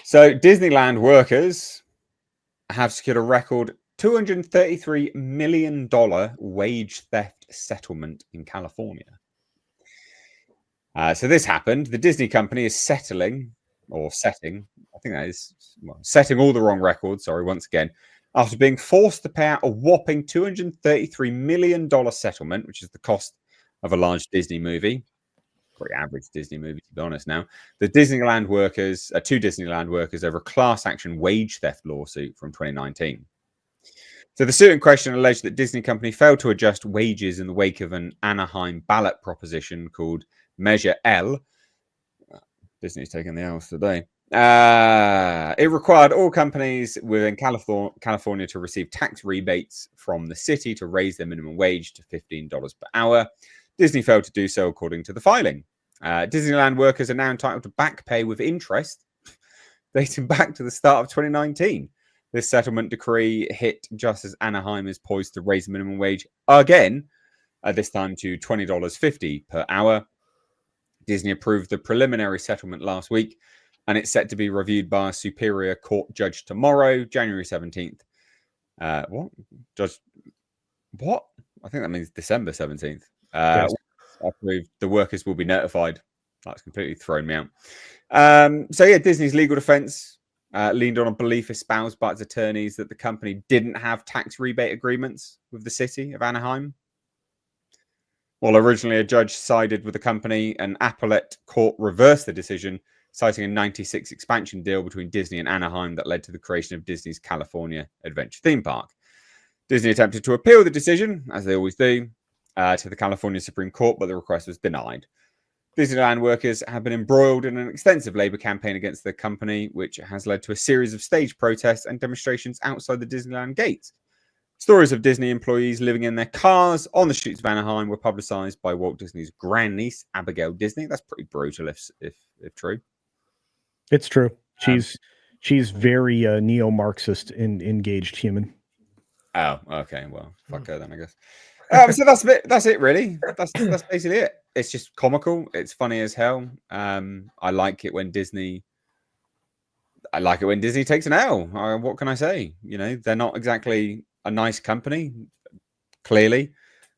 So Disneyland workers have secured a record $233 million wage theft settlement in California. So this happened. The Disney company is setting, all the wrong records, once again, after being forced to pay out a whopping $233 million settlement, which is the cost of a large Disney movie. Pretty average Disney movie, to be honest now. The Disneyland workers, two Disneyland workers, over a class action wage theft lawsuit from 2019. So the suit in question alleged that Disney company failed to adjust wages in the wake of an Anaheim ballot proposition called Measure L. Disney's taking the L's today. It required all companies within California to receive tax rebates from the city to raise their minimum wage to $15 per hour. Disney failed to do so according to the filing. Disneyland workers are now entitled to back pay with interest dating back to the start of 2019. This settlement decree hit just as Anaheim is poised to raise the minimum wage again, this time to $20.50 per hour. Disney approved the preliminary settlement last week, and it's set to be reviewed by a Superior Court judge tomorrow, January 17th. What? Judge? What? I think that means December 17th. Yes. Approved, the workers will be notified. That's completely thrown me out. Disney's legal defense leaned on a belief espoused by its attorneys that the company didn't have tax rebate agreements with the city of Anaheim. While originally a judge sided with the company, an appellate court reversed the decision, citing a 96 expansion deal between Disney and Anaheim that led to the creation of Disney's California Adventure theme park. Disney attempted to appeal the decision, as they always do, to the California Supreme Court, but the request was denied. Disneyland workers have been embroiled in an extensive labor campaign against the company, which has led to a series of staged protests and demonstrations outside the Disneyland gates. Stories of Disney employees living in their cars on the streets of Anaheim were publicized by Walt Disney's grandniece, Abigail Disney. That's pretty brutal, if true. It's true. She's very neo-Marxist engaged human. Oh, okay. Well, fuck her then, I guess. So that's it, really. That's basically it. It's just comical. It's funny as hell. I like it when Disney takes an L. What can I say? You know, they're not exactly a nice company, clearly.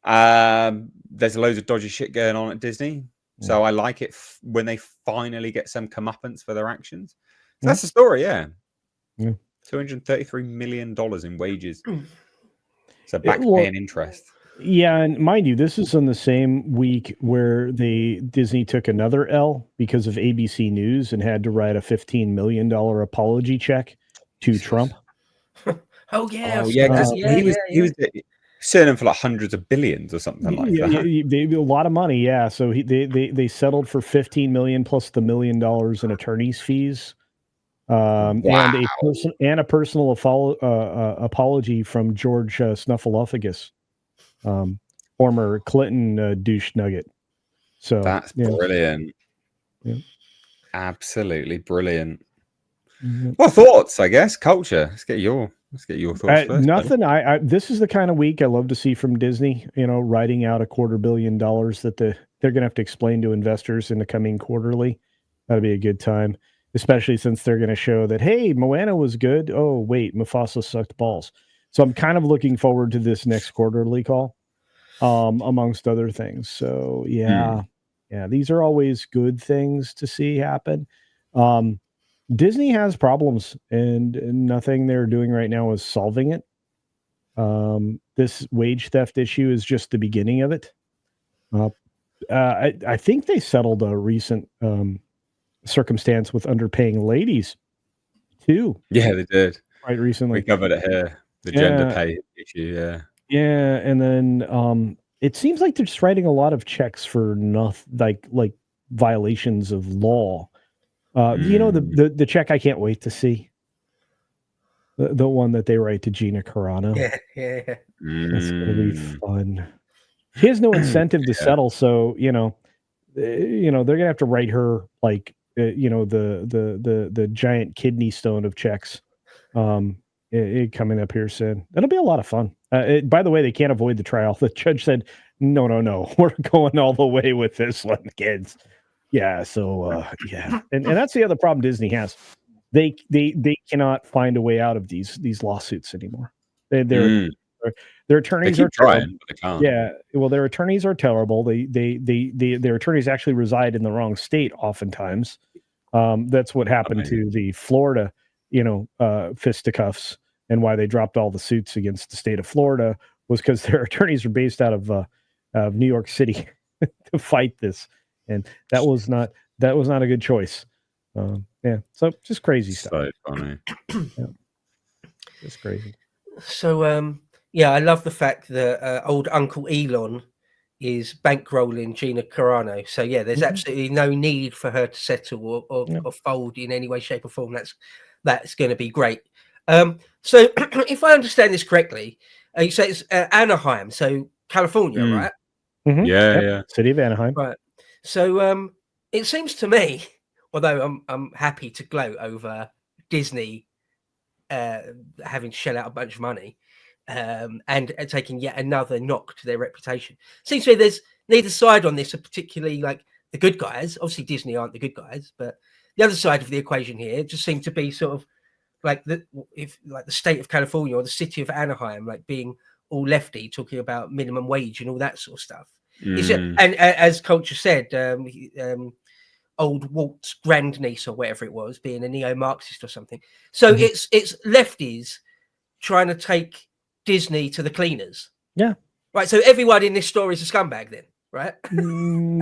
There's loads of dodgy shit going on at Disney. So I like it when they finally get some comeuppance for their actions. So that's the story, yeah. $233 million in wages. So back pay and interest. Yeah, and mind you, this is on the same week where Disney took another L because of ABC News and had to write a $15 million apology check to Trump. He was suing him for like hundreds of billions or something like that. A lot of money, yeah. So they settled for $15 million plus the $1 million in attorney's fees, and a personal apology from George Snuffleupagus, former Clinton douche nugget. So that's brilliant. Yeah. Absolutely brilliant. Mm-hmm. Well, thoughts, I guess. Culture. Let's get your thoughts first. Nothing. This is the kind of week I love to see from Disney. You know, writing out $250 million that they're going to have to explain to investors in the coming quarterly. That'll be a good time, especially since they're going to show that, hey, Moana was good. Oh, wait, Mufasa sucked balls. So I'm kind of looking forward to this next quarterly call, amongst other things. So yeah, these are always good things to see happen. Disney has problems, and nothing they're doing right now is solving it. This wage theft issue is just the beginning of it. I think they settled a recent circumstance with underpaying ladies, too. Yeah, they did. Right recently. We covered it here. The gender pay issue, yeah. Yeah, and then it seems like they're just writing a lot of checks for like violations of law. You know, the check I can't wait to see. The one that they write to Gina Carano. Yeah. It's gonna be fun. She has no incentive to settle, so you know, they're gonna have to write her like the giant kidney stone of checks. Coming up here soon. That'll be a lot of fun. By the way, they can't avoid the trial. The judge said, no, we're going all the way with this one, kids. Yeah, so, and that's the other problem Disney has. they cannot find a way out of these lawsuits anymore. Their They attorneys keep are terrible. trying, but they can't. Yeah, well, their attorneys are terrible. Their attorneys actually reside in the wrong state oftentimes. That's what happened to the Florida, fisticuffs, and why they dropped all the suits against the state of Florida was because their attorneys are based out of New York City to fight this, and that was not a good choice. Yeah, so just crazy stuff. So funny. Yeah. It's crazy. So yeah, I love the fact that old Uncle Elon is bankrolling Gina Carano. So yeah, there's absolutely no need for her to settle or fold in any way, shape, or form. That's going to be great. So if I understand this correctly, you say it's Anaheim, so California, right? Mm-hmm. Yeah. City of Anaheim. Right. So it seems to me, although I'm happy to gloat over Disney having to shell out a bunch of money and taking yet another knock to their reputation. Seems to me there's neither side on this are particularly like the good guys. Obviously, Disney aren't the good guys, but the other side of the equation here just seemed to be sort of like the state of California or the city of Anaheim, like being all lefty, talking about minimum wage and all that sort of stuff. And as Culture said, old Walt's grandniece or whatever it was, being a neo-Marxist or something. So it's lefties trying to take Disney to the cleaners. Yeah. Right. So everyone in this story is a scumbag then, right?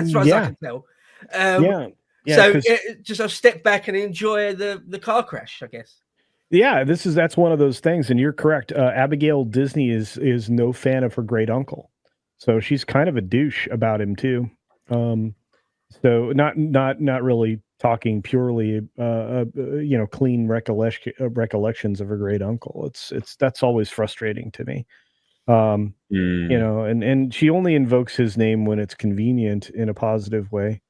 As far as I can tell. Yeah. So just I'll step back and enjoy the car crash, I guess. Yeah, that's one of those things, and you're correct. Abigail Disney is no fan of her great uncle, so she's kind of a douche about him too. So not really talking purely, clean recollections of her great uncle. That's always frustrating to me. And she only invokes his name when it's convenient in a positive way.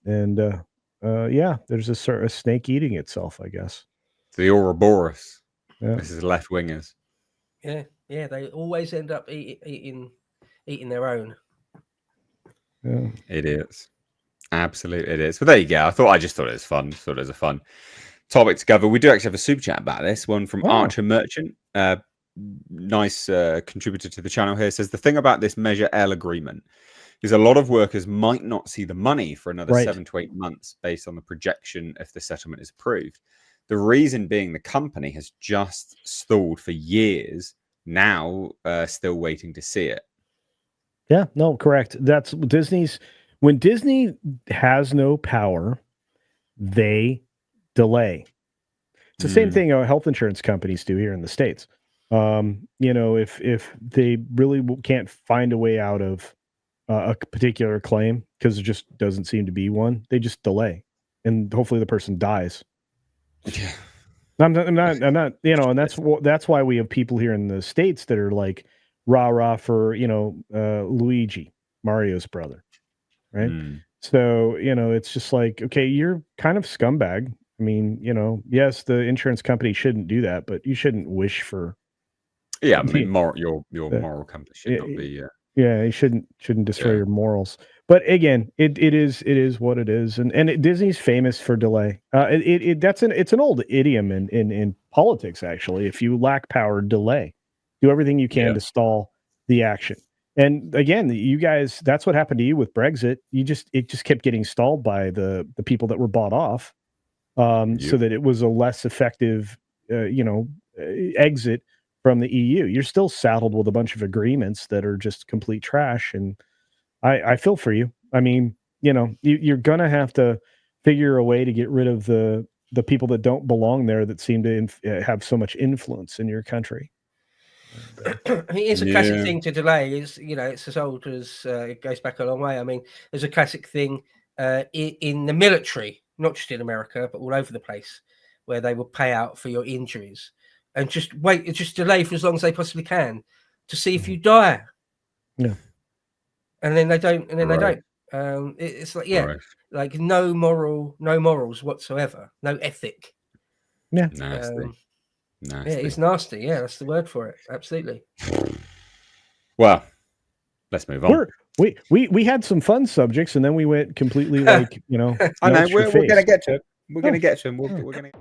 There's a snake eating itself, I guess. The Ouroboros. Yeah. This is left wingers. Yeah, they always end up eating their own. Yeah. Idiots. Absolute idiots. But there you go. I just thought it was fun. Thought it was a fun topic to cover. We do actually have a super chat about this one from Archer Merchant. Nice contributor to the channel here. Says the thing about this Measure L agreement is a lot of workers might not see the money for another 7 to 8 months based on the projection if the settlement is approved. The reason being the company has just stalled for years, now still waiting to see it. Yeah, no, correct. That's Disney's. When Disney has no power, they delay. It's the same thing health insurance companies do here in the States. If they really can't find a way out of a particular claim because it just doesn't seem to be one, they just delay, and hopefully the person dies. Yeah, I'm not, and that's why we have people here in the States that are like rah for Luigi, Mario's brother, right? So it's just like, okay, you're kind of scumbag. I mean, yes, the insurance company shouldn't do that, but you shouldn't wish for. Yeah, I mean, your moral compass should not be. Yeah, you shouldn't destroy your morals. But again, it is what it is, and Disney's famous for delay. It's an old idiom in politics actually. If you lack power, delay. Do everything you can to stall the action. And again, you guys, that's what happened to you with Brexit. It just kept getting stalled by the people that were bought off, so that it was a less effective, exit from the EU. You're still saddled with a bunch of agreements that are just complete trash, and I feel for you. I mean, you're gonna have to figure a way to get rid of the people that don't belong there that seem to have so much influence in your country. It's a classic thing to delay. It's as old as it goes back a long way. I mean, there's a classic thing in the military, not just in America, but all over the place, where they will pay out for your injuries and just delay for as long as they possibly can to see if you die. Yeah. And then they don't. And then they don't. It's like like no morals whatsoever, no ethic. Yeah, nasty. Yeah, it's nasty. Yeah, that's the word for it. Absolutely. Well, let's move on. We had some fun subjects, and then we went completely like I know we're going to get to it. We're going to get to them. We're going to.